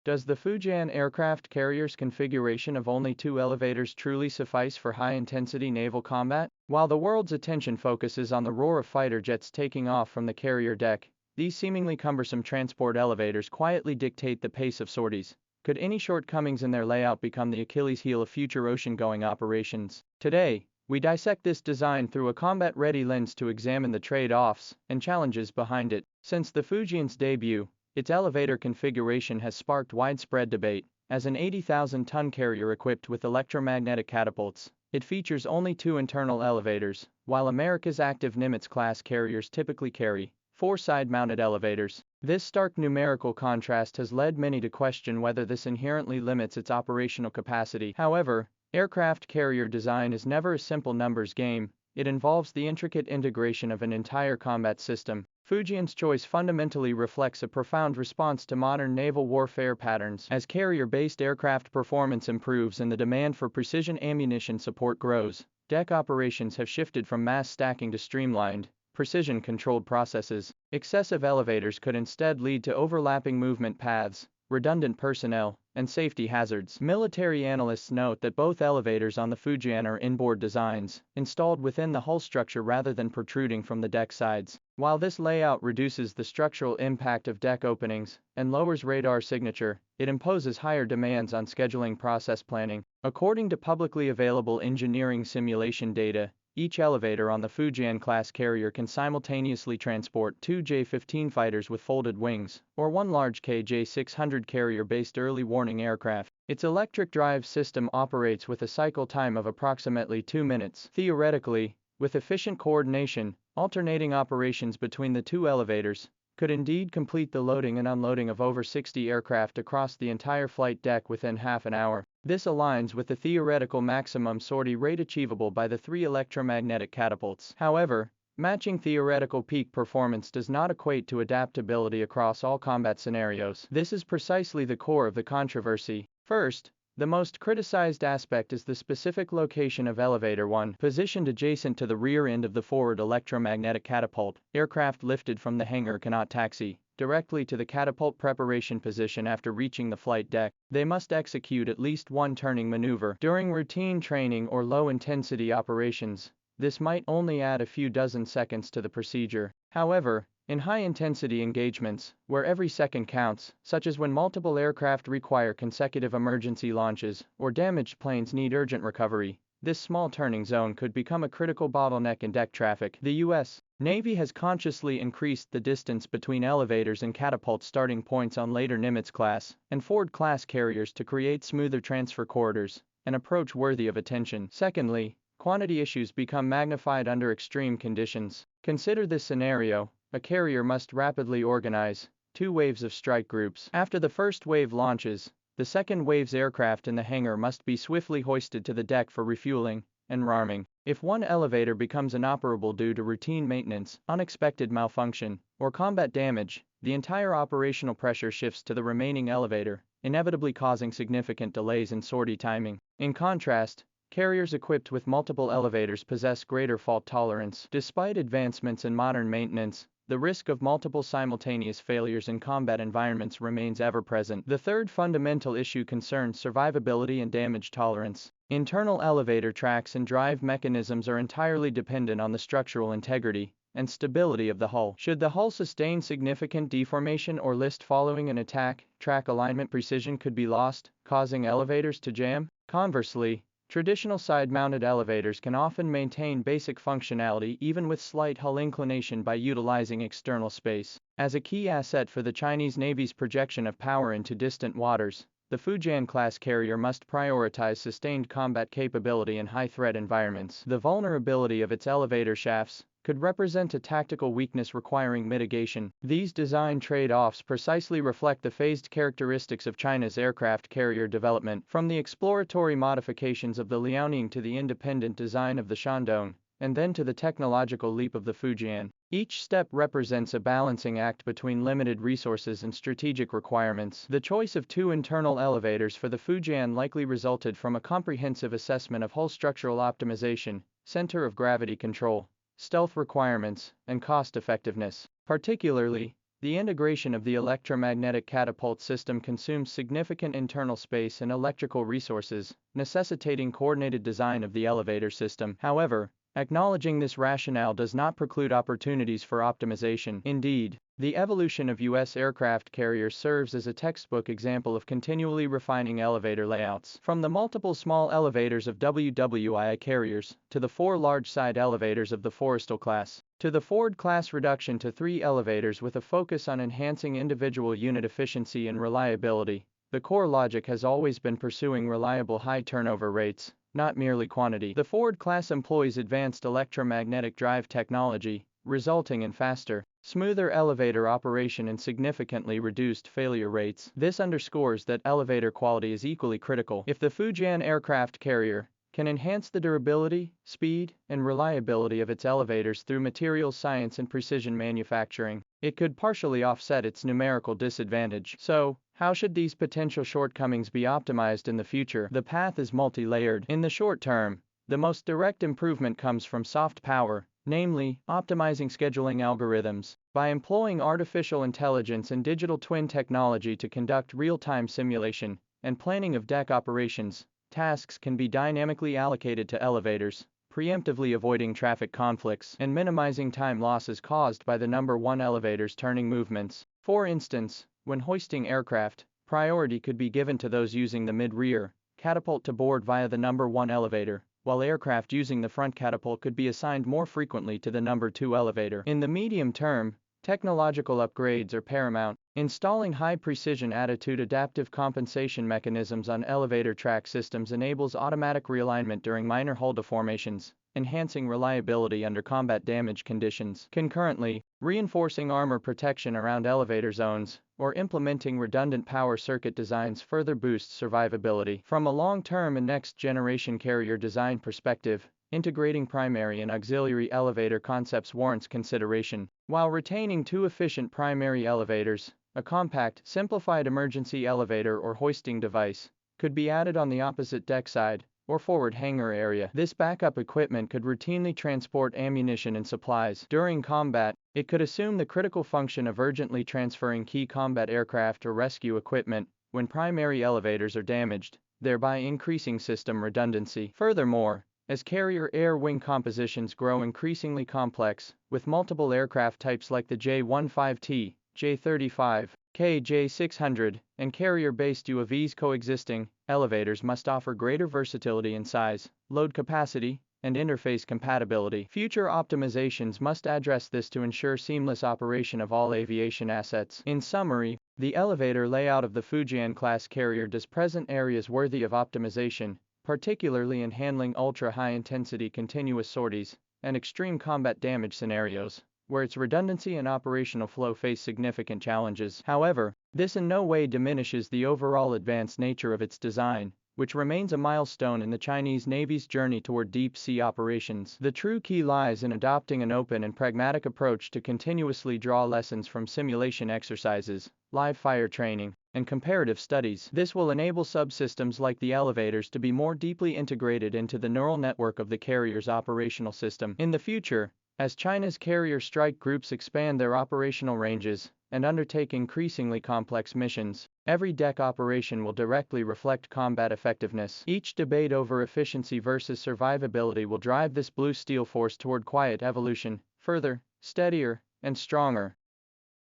Does the Fujian aircraft carrier's configuration of only two elevators truly suffice for high-intensity naval combat? While the world's attention focuses on the roar of fighter jets taking off from the carrier deck, these seemingly cumbersome transport elevators quietly dictate the pace of sorties. Could any shortcomings in their layout become the Achilles heel of future ocean-going operations? Today, we dissect this design through a combat-ready lens to examine the trade-offs and challenges behind it. Since the Fujian's debut, its elevator configuration has sparked widespread debate. As an 80,000-ton carrier equipped with electromagnetic catapults, it features only two internal elevators, while America's active Nimitz-class carriers typically carry four side-mounted elevators. This stark numerical contrast has led many to question whether this inherently limits its operational capacity. However, aircraft carrier design is never a simple numbers game. It involves the intricate integration of an entire combat system. Fujian's choice fundamentally reflects a profound response to modern naval warfare patterns. As carrier-based aircraft performance improves and the demand for precision ammunition support grows, deck operations have shifted from mass stacking to streamlined, precision-controlled processes. Excessive elevators could instead lead to overlapping movement paths, redundant personnel, and safety hazards. Military analysts note that both elevators on the Fujian are inboard designs, installed within the hull structure rather than protruding from the deck sides. While this layout reduces the structural impact of deck openings and lowers radar signature, it imposes higher demands on scheduling process planning. According to publicly available engineering simulation data, each elevator on the Fujian-class carrier can simultaneously transport two J-15 fighters with folded wings, or one large KJ-600 carrier-based early warning aircraft. Its electric drive system operates with a cycle time of approximately 2 minutes. Theoretically, with efficient coordination, alternating operations between the two elevators could indeed complete the loading and unloading of over 60 aircraft across the entire flight deck within half an hour. This aligns with the theoretical maximum sortie rate achievable by the three electromagnetic catapults. However, matching theoretical peak performance does not equate to adaptability across all combat scenarios. This is precisely the core of the controversy. First, the most criticized aspect is the specific location of Elevator 1. Positioned adjacent to the rear end of the forward electromagnetic catapult, aircraft lifted from the hangar cannot taxi directly to the catapult preparation position after reaching the flight deck. They must execute at least one turning maneuver. During routine training or low-intensity operations, this might only add a few dozen seconds to the procedure. However, in high-intensity engagements, where every second counts, such as when multiple aircraft require consecutive emergency launches or damaged planes need urgent recovery, this small turning zone could become a critical bottleneck in deck traffic. The U.S. Navy has consciously increased the distance between elevators and catapult starting points on later Nimitz-class and Ford-class carriers to create smoother transfer corridors, an approach worthy of attention. Secondly, quantity issues become magnified under extreme conditions. Consider this scenario. A carrier must rapidly organize two waves of strike groups. After the first wave launches, the second wave's aircraft in the hangar must be swiftly hoisted to the deck for refueling and rearming. If one elevator becomes inoperable due to routine maintenance, unexpected malfunction, or combat damage, the entire operational pressure shifts to the remaining elevator, inevitably causing significant delays in sortie timing. In contrast, carriers equipped with multiple elevators possess greater fault tolerance. Despite advancements in modern maintenance, the risk of multiple simultaneous failures in combat environments remains ever present. The third fundamental issue concerns survivability and damage tolerance. Internal elevator tracks and drive mechanisms are entirely dependent on the structural integrity and stability of the hull. Should the hull sustain significant deformation or list following an attack, track alignment precision could be lost, causing elevators to jam. Conversely, traditional side-mounted elevators can often maintain basic functionality even with slight hull inclination by utilizing external space. As a key asset for the Chinese Navy's projection of power into distant waters, the Fujian-class carrier must prioritize sustained combat capability in high-threat environments. The vulnerability of its elevator shafts could represent a tactical weakness requiring mitigation. These design trade-offs precisely reflect the phased characteristics of China's aircraft carrier development, from the exploratory modifications of the Liaoning to the independent design of the Shandong, and then to the technological leap of the Fujian. Each step represents a balancing act between limited resources and strategic requirements. The choice of two internal elevators for the Fujian likely resulted from a comprehensive assessment of hull structural optimization, center of gravity control, stealth requirements, and cost effectiveness. Particularly, The integration of the electromagnetic catapult system consumes significant internal space and electrical resources, necessitating coordinated design of the elevator system. However, acknowledging this rationale does not preclude opportunities for optimization. Indeed, the evolution of U.S. aircraft carriers serves as a textbook example of continually refining elevator layouts. From the multiple small elevators of WWII carriers, to the 4 large-side elevators of the Forrestal class, to the Ford-class reduction to 3 elevators with a focus on enhancing individual unit efficiency and reliability, the core logic has always been pursuing reliable high turnover rates, not merely quantity. The Ford class employs advanced electromagnetic drive technology, resulting in faster, smoother elevator operation and significantly reduced failure rates. This underscores that elevator quality is equally critical. If the Fujian aircraft carrier can enhance the durability, speed, and reliability of its elevators through materials science and precision manufacturing, it could partially offset its numerical disadvantage. So, how should these potential shortcomings be optimized in the future? The path is multi-layered. In the short term, the most direct improvement comes from soft power, namely, optimizing scheduling algorithms. By employing artificial intelligence and digital twin technology to conduct real-time simulation and planning of deck operations, tasks can be dynamically allocated to elevators, preemptively avoiding traffic conflicts and minimizing time losses caused by the number 1 elevator's turning movements. For instance, when hoisting aircraft, priority could be given to those using the mid-rear catapult to board via the number 1 elevator, while aircraft using the front catapult could be assigned more frequently to the number 2 elevator. In the medium term, technological upgrades are paramount. Installing high-precision attitude adaptive compensation mechanisms on elevator track systems enables automatic realignment during minor hull deformations, enhancing reliability under combat damage conditions. Concurrently, reinforcing armor protection around elevator zones, or implementing redundant power circuit designs further boosts survivability. From a long-term and next-generation carrier design perspective, integrating primary and auxiliary elevator concepts warrants consideration. While retaining 2 efficient primary elevators, a compact, simplified emergency elevator or hoisting device could be added on the opposite deck side or forward hangar area. This backup equipment could routinely transport ammunition and supplies. During combat, it could assume the critical function of urgently transferring key combat aircraft or rescue equipment when primary elevators are damaged, thereby increasing system redundancy. Furthermore, as carrier air-wing compositions grow increasingly complex, with multiple aircraft types like the J-15T, J-35, J-600, and carrier-based UAVs coexisting, elevators must offer greater versatility in size, load capacity, and interface compatibility. Future optimizations must address this to ensure seamless operation of all aviation assets. In summary, the elevator layout of the Fujian class carrier does present areas worthy of optimization, particularly in handling ultra-high-intensity continuous sorties and extreme combat damage scenarios, where its redundancy and operational flow face significant challenges. However, this in no way diminishes the overall advanced nature of its design, which remains a milestone in the Chinese Navy's journey toward deep-sea operations. The true key lies in adopting an open and pragmatic approach to continuously draw lessons from simulation exercises, live fire training, and comparative studies. This will enable subsystems like the elevators to be more deeply integrated into the neural network of the carrier's operational system. In the future, as China's carrier strike groups expand their operational ranges and undertake increasingly complex missions, every deck operation will directly reflect combat effectiveness. Each debate over efficiency versus survivability will drive this blue steel force toward quiet evolution, further, steadier, and stronger.